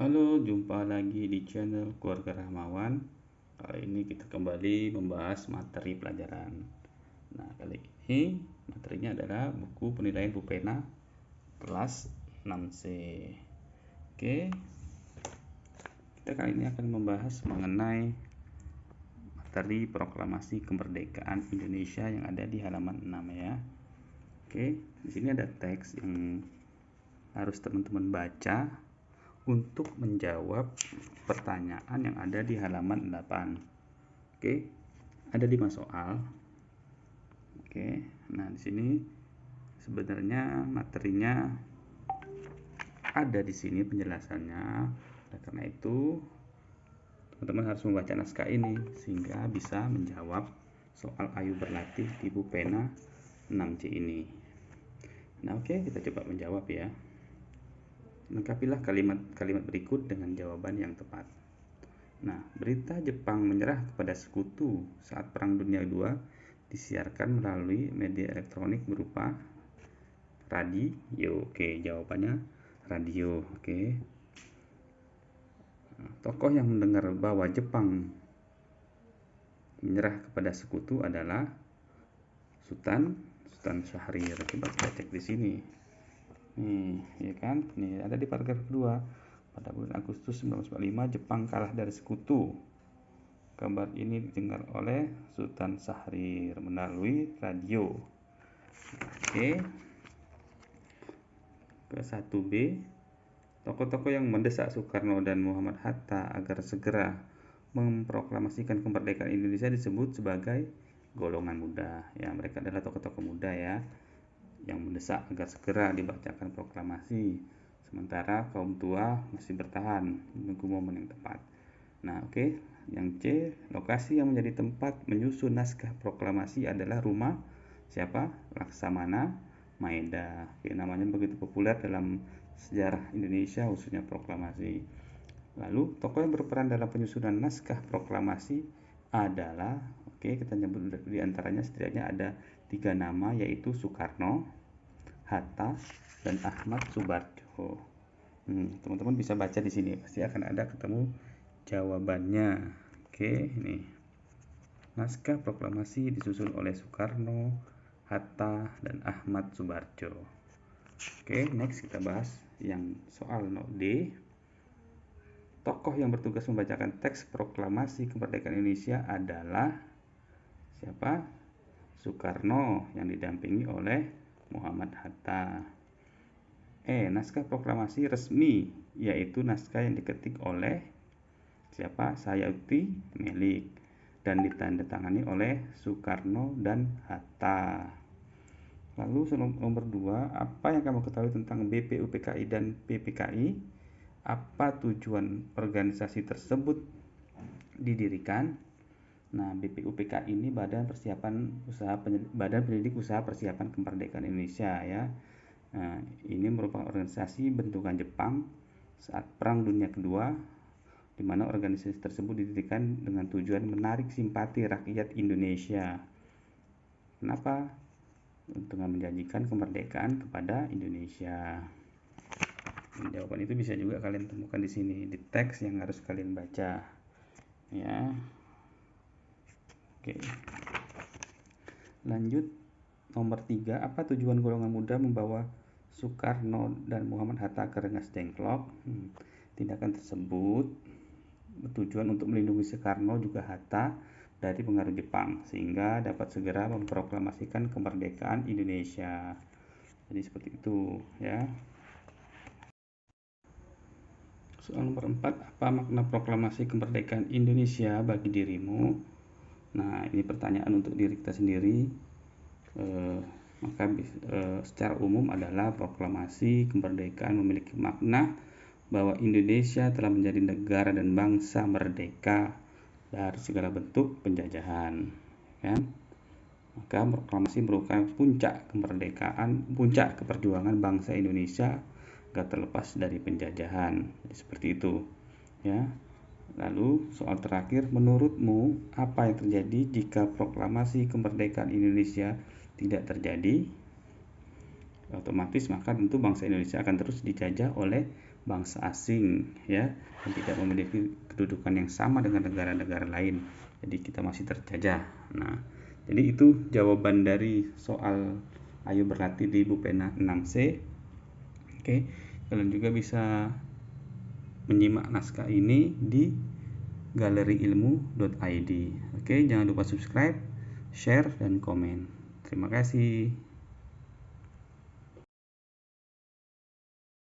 Halo, jumpa lagi di channel Keluarga Rahmawan. Kali ini kita kembali membahas materi pelajaran. Nah, kali ini materinya adalah buku penilaian pulpena kelas 6C. Oke, kita kali ini akan membahas mengenai materi proklamasi kemerdekaan Indonesia yang ada di halaman 6 ya. Oke, di sini ada teks yang harus teman-teman baca untuk menjawab pertanyaan yang ada di halaman 8. Oke, ada 5 soal. Oke, nah di sini sebenarnya materinya ada di sini penjelasannya. Nah, karena itu teman-teman harus membaca naskah ini sehingga bisa menjawab soal ayo berlatih di pulpena 6C ini. Nah, oke, kita coba menjawab ya. Lengkapilah kalimat-kalimat berikut dengan jawaban yang tepat. Nah, berita Jepang menyerah kepada sekutu saat Perang Dunia II disiarkan melalui media elektronik berupa radio. Oke, jawabannya radio. Oke. Nah, tokoh yang mendengar bahwa Jepang menyerah kepada sekutu adalah Sultan Syahrir. Coba kita cek di sini. Nih, ya kan? Nih, ada di paragraf kedua. Pada bulan Agustus 1945, Jepang kalah dari sekutu. Kabar ini didengar oleh Sultan Syahrir melalui radio. Oke. Ke 1B. Tokoh-tokoh yang mendesak Soekarno dan Muhammad Hatta agar segera memproklamasikan kemerdekaan Indonesia disebut sebagai golongan muda. Ya, mereka adalah tokoh-tokoh muda ya, yang mendesak agar segera dibacakan proklamasi. Sementara kaum tua masih bertahan menunggu momen yang tepat. Nah, oke. Yang C, lokasi yang menjadi tempat menyusun naskah proklamasi adalah rumah siapa? Laksamana Maeda. Oke, namanya begitu populer dalam sejarah Indonesia khususnya proklamasi. Lalu, tokoh yang berperan dalam penyusunan naskah proklamasi adalah, oke, kita nyebut di antaranya setidaknya ada 3 nama, yaitu Soekarno, Hatta, dan Ahmad Subarjo. Teman-teman bisa baca di sini, pasti akan ada ketemu jawabannya. Oke, ini naskah proklamasi disusun oleh Soekarno, Hatta, dan Ahmad Subarjo. Oke, next kita bahas yang soal not D. Tokoh yang bertugas membacakan teks proklamasi kemerdekaan Indonesia adalah siapa? Soekarno yang didampingi oleh Muhammad Hatta. Naskah proklamasi resmi, yaitu naskah yang diketik oleh siapa? Sayuti Melik dan ditandatangani oleh Soekarno dan Hatta. Lalu nomor 2, apa yang kamu ketahui tentang BPUPKI dan PPKI? Apa tujuan organisasi tersebut didirikan? Nah, BPUPKI ini Badan Pendidik Usaha Persiapan Kemerdekaan Indonesia ya. Nah, ini merupakan organisasi bentukan Jepang saat Perang Dunia Kedua, di mana organisasi tersebut didirikan dengan tujuan menarik simpati rakyat Indonesia. Kenapa? Dengan menjanjikan kemerdekaan kepada Indonesia. Jawaban itu bisa juga kalian temukan di sini di teks yang harus kalian baca. Ya. Oke. Lanjut nomor 3, apa tujuan golongan muda membawa Soekarno dan Muhammad Hatta ke Rengas Dengklok? Tindakan tersebut bertujuan untuk melindungi Soekarno juga Hatta dari pengaruh Jepang sehingga dapat segera memproklamasikan kemerdekaan Indonesia. Jadi seperti itu ya. Soal nomor 4, apa makna proklamasi kemerdekaan Indonesia bagi dirimu? Nah, ini pertanyaan untuk diri kita sendiri. Maka secara umum adalah proklamasi kemerdekaan memiliki makna bahwa Indonesia telah menjadi negara dan bangsa merdeka dari segala bentuk penjajahan, kan? Maka proklamasi merupakan puncak kemerdekaan, puncak keperjuangan bangsa Indonesia agar terlepas dari penjajahan. Jadi seperti itu, ya. Lalu soal terakhir, menurutmu apa yang terjadi jika proklamasi kemerdekaan Indonesia tidak terjadi? otomatis maka tentu bangsa Indonesia akan terus dijajah oleh bangsa asing, ya, dan tidak memiliki kedudukan yang sama dengan negara-negara lain. Jadi kita masih terjajah. Nah, jadi itu jawaban dari soal ayo berlatih di ibu pena 6C. Oke, kalian juga bisa menyimak naskah ini di galeriilmu.id. Oke, jangan lupa subscribe, share, dan komen. Terima kasih.